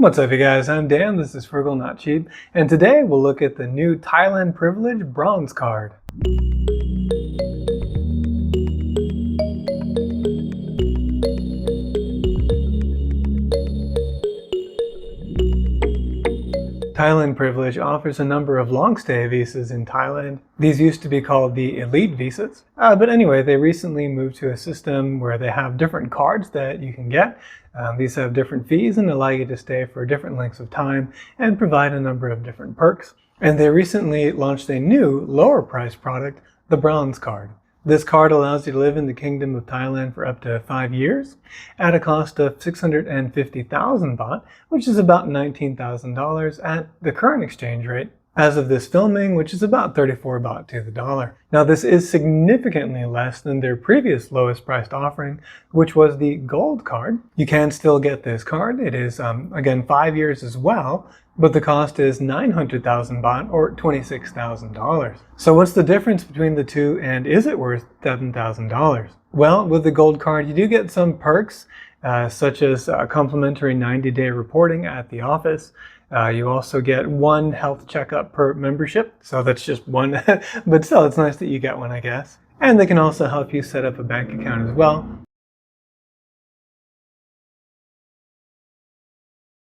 What's up, you guys? I'm Dan, this is Frugal Not Cheap, and today we'll look at the new Thailand Privilege Bronze card. Thailand Privilege offers a number of long-stay visas in Thailand. These used to be called the Elite visas. But anyway, they recently moved to a system where they have different cards that you can get. These have different fees and allow you to stay for different lengths of time and provide a number of different perks. And they recently launched a new, lower-priced product, the Bronze card. This card allows you to live in the Kingdom of Thailand for up to 5 years at a cost of 650,000 baht, which is about $19,000 at the current exchange rate as of this filming, which is about 34 baht to the dollar. Now, this is significantly less than their previous lowest priced offering, which was the Gold card. You can still get this card. It is, again, 5 years as well, but the cost is 900,000 baht or $26,000. So what's the difference between the two, and is it worth $7,000? Well, with the Gold card, you do get some perks, such as complimentary 90-day reporting at the office. You also get one health checkup per membership, so that's just one, but still, it's nice that you get one, I guess. And they can also help you set up a bank account as well.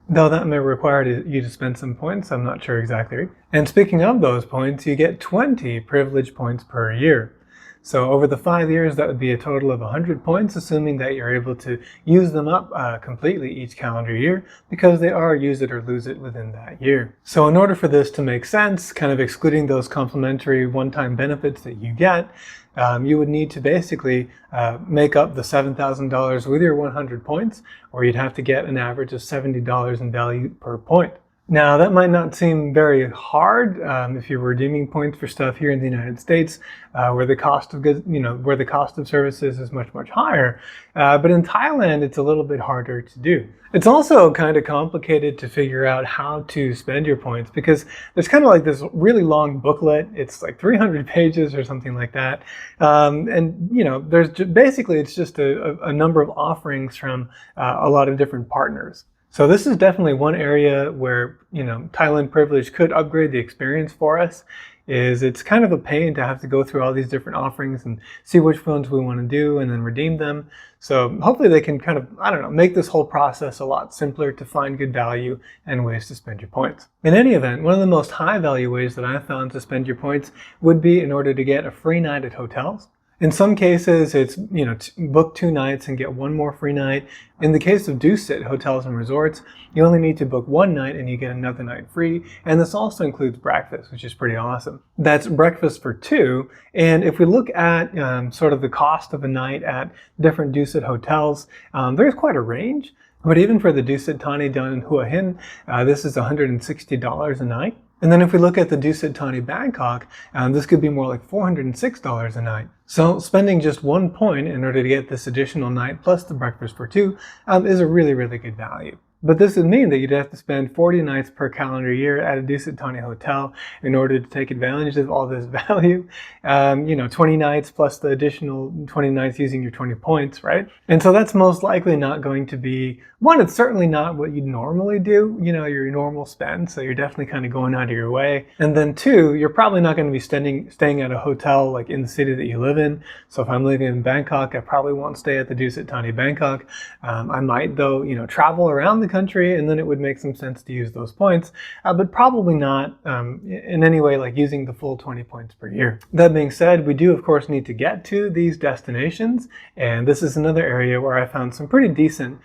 Though that may require you to spend some points, I'm not sure exactly. And speaking of those points, you get 20 privilege points per year. So over the 5 years, that would be a total of 100 points, assuming that you're able to use them up completely each calendar year, because they are use it or lose it within that year. So in order for this to make sense, kind of excluding those complimentary one-time benefits that you get, you would need to basically make up the $7,000 with your 100 points, or you'd have to get an average of $70 in value per point. Now, that might not seem very hard if you're redeeming points for stuff here in the United States, where the cost of goods, where the cost of services is much, much higher. But in Thailand, it's a little bit harder to do. It's also kind of complicated to figure out how to spend your points, because there's kind of like this really long booklet. It's like 300 pages or something like that. There's basically, it's just a number of offerings from a lot of different partners. So this is definitely one area where, Thailand Privilege could upgrade the experience for us. It's kind of a pain to have to go through all these different offerings and see which ones we want to do and then redeem them. So hopefully they can kind of, make this whole process a lot simpler to find good value and ways to spend your points. In any event, one of the most high value ways that I've found to spend your points would be in order to get a free night at hotels. In some cases, it's, book 2 nights and get one more free night. In the case of do-sit hotels and resorts, you only need to book 1 night and you get another night free. And this also includes breakfast, which is pretty awesome. That's breakfast for 2. And if we look at sort of the cost of a night at different do-sit hotels, there's quite a range. But even for the do-sit Thani down in Hua Hin, this is $160 a night. And then if we look at the do-sit Thani Bangkok, this could be more like $406 a night. So spending just 1 point in order to get this additional night plus the breakfast for 2 is a really, really good value. But this would mean that you'd have to spend 40 nights per calendar year at a do-sit Thani hotel in order to take advantage of all this value. 20 nights plus the additional 20 nights using your 20 points, right? And so that's most likely not going to be, one, it's certainly not what you'd normally do, your normal spend. So you're definitely kind of going out of your way. And then 2, you're probably not going to be staying at a hotel like in the city that you live in. So if I'm living in Bangkok, I probably won't stay at the do-sit Thani Bangkok. I might, though, travel around the country, and then it would make some sense to use those points, but probably not in any way like using the full 20 points per year. That being said, we do of course need to get to these destinations, and this is another area where I found some pretty decent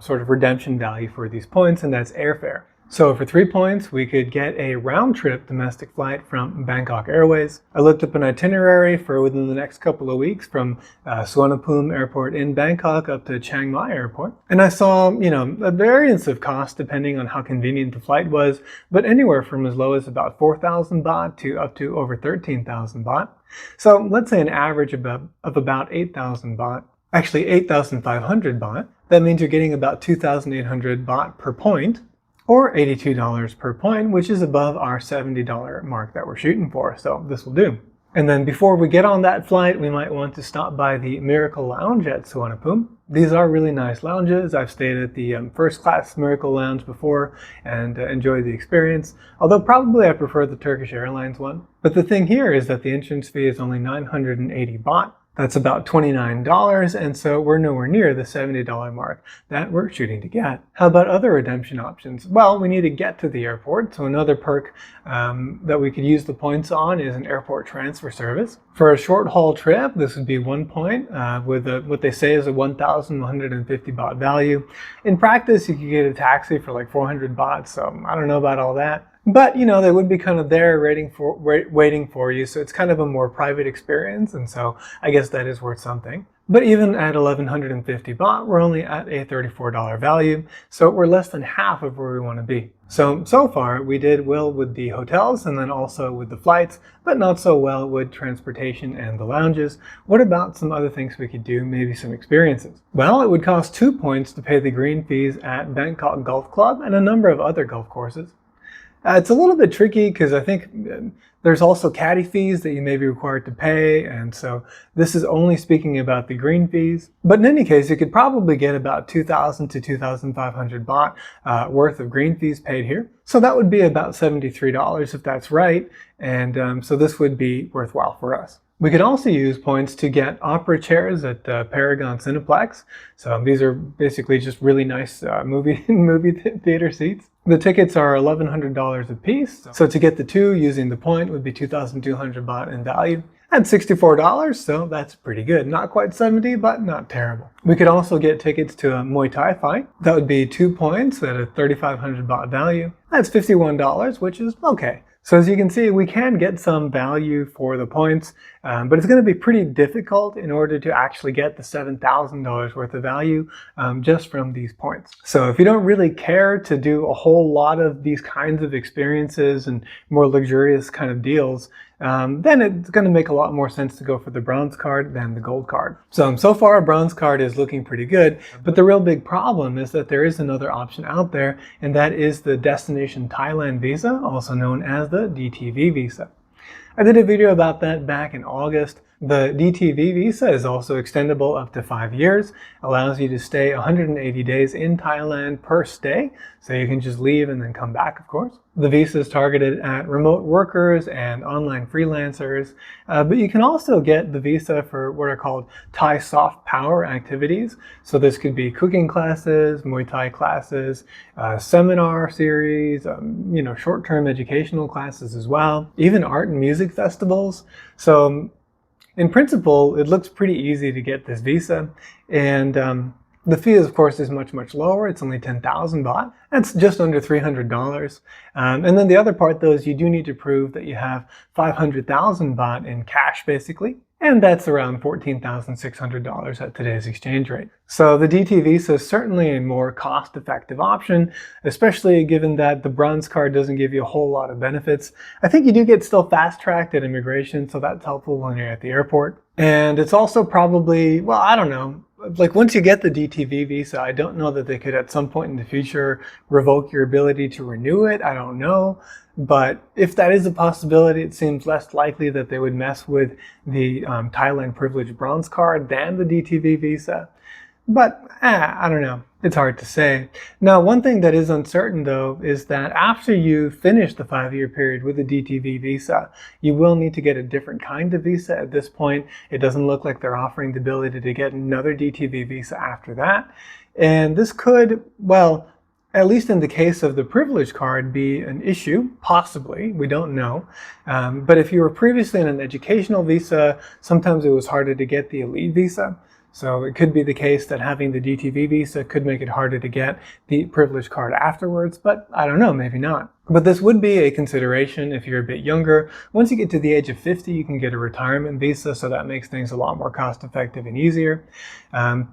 sort of redemption value for these points, and that's airfare. So for 3 points, we could get a round-trip domestic flight from Bangkok Airways. I looked up an itinerary for within the next couple of weeks from Suvarnabhumi Airport in Bangkok up to Chiang Mai Airport. And I saw, a variance of cost depending on how convenient the flight was, but anywhere from as low as about 4,000 baht to up to over 13,000 baht. So let's say an average of about 8,000 baht. Actually, 8,500 baht. That means you're getting about 2,800 baht per point, or $82 per point, which is above our $70 mark that we're shooting for. So this will do. And then before we get on that flight, we might want to stop by the Miracle Lounge at Suvarnabhumi. These are really nice lounges. I've stayed at the first class Miracle Lounge before and enjoyed the experience, although probably I prefer the Turkish Airlines one. But the thing here is that the entrance fee is only 980 baht. That's about $29, and so we're nowhere near the $70 mark that we're shooting to get. How about other redemption options? Well, we need to get to the airport, so another perk that we could use the points on is an airport transfer service. For a short haul trip, this would be 1 point with what they say is a 1,150 baht value. In practice, you could get a taxi for like 400 baht, so I don't know about all that. But, you know, they would be kind of there waiting for you, so it's kind of a more private experience, and so I guess that is worth something. But even at 1,150 baht, we're only at a $34 value, so we're less than half of where we want to be. So far, we did well with the hotels and then also with the flights, but not so well with transportation and the lounges. What about some other things we could do, maybe some experiences? Well, it would cost 2 points to pay the green fees at Bangkok Golf Club and a number of other golf courses. It's a little bit tricky because I think there's also caddy fees that you may be required to pay, and so this is only speaking about the green fees. But in any case, you could probably get about 2,000 to 2,500 baht worth of green fees paid here. So that would be about $73 if that's right, and so this would be worthwhile for us. We could also use points to get opera chairs at Paragon Cineplex. So these are basically just really nice movie theater seats. The tickets are $1,100 a piece. So to get the two using the point would be 2,200 baht in value. At $64, so that's pretty good. Not quite 70, but not terrible. We could also get tickets to a Muay Thai fight. That would be 2 points at a 3,500 baht value. That's $51, which is okay. So as you can see, we can get some value for the points, but it's going to be pretty difficult in order to actually get the $7,000 worth of value just from these points. So if you don't really care to do a whole lot of these kinds of experiences and more luxurious kind of deals, then it's going to make a lot more sense to go for the bronze card than the gold card. So far, a bronze card is looking pretty good, but the real big problem is that there is another option out there, and that is the Destination Thailand Visa, also known as the DTV Visa. I did a video about that back in August. The DTV visa is also extendable up to 5 years, allows you to stay 180 days in Thailand per stay, so you can just leave and then come back, of course. The visa is targeted at remote workers and online freelancers, but you can also get the visa for what are called Thai soft power activities. So this could be cooking classes, Muay Thai classes, seminar series, short-term educational classes as well, even art and music festivals. So in principle, it looks pretty easy to get this visa, and the fee, of course, is much, much lower. It's only 10,000 baht. That's just under $300. And then the other part, though, is you do need to prove that you have 500,000 baht in cash, basically. And that's around $14,600 at today's exchange rate. So the DT Visa is certainly a more cost-effective option, especially given that the bronze card doesn't give you a whole lot of benefits. I think you do get still fast-tracked at immigration, so that's helpful when you're at the airport. And it's also probably, well, I don't know, like once you get the DTV visa, I don't know that they could at some point in the future revoke your ability to renew it. I don't know. But if that is a possibility, it seems less likely that they would mess with the Thailand Privilege bronze card than the DTV visa. But I don't know. It's hard to say. Now, one thing that is uncertain, though, is that after you finish the 5-year period with the DTV visa, you will need to get a different kind of visa. At this point, it doesn't look like they're offering the ability to get another DTV visa after that. And this could, well, at least in the case of the privilege card, be an issue, possibly, we don't know. But if you were previously on an educational visa, sometimes it was harder to get the elite visa. So it could be the case that having the DTV visa could make it harder to get the privilege card afterwards, but I don't know, maybe not. But this would be a consideration if you're a bit younger. Once you get to the age of 50, you can get a retirement visa, so that makes things a lot more cost effective and easier.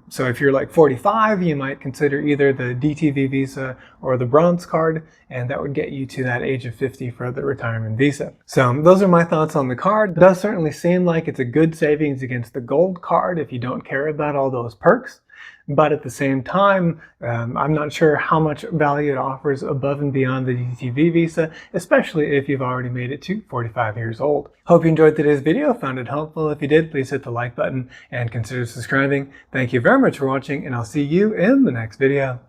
So if you're like 45, you might consider either the DTV visa or the bronze card, and that would get you to that age of 50 for the retirement visa. So those are my thoughts on the card. It does certainly seem like it's a good savings against the gold card if you don't care about all those perks. But at the same time, I'm not sure how much value it offers above and beyond the DTV visa, especially if you've already made it to 45 years old. Hope you enjoyed today's video, found it helpful. If you did, please hit the like button and consider subscribing. Thank you very much for watching, and I'll see you in the next video.